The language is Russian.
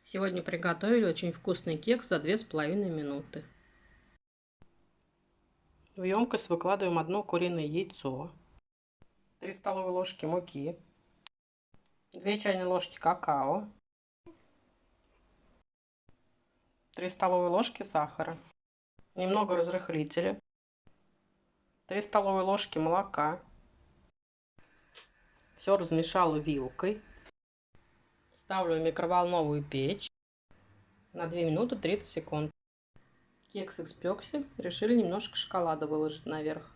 Сегодня приготовили очень вкусный кекс за 2,5 минуты. В емкость выкладываем одно куриное яйцо, 3 столовые ложки муки, 2 чайные ложки какао, 3 столовые ложки сахара, немного разрыхлителя, 3 столовые ложки молока. Все размешала вилкой. Ставлю в микроволновую печь на 2 минуты 30 секунд. Кекс испекся, решили немножко шоколада выложить наверх.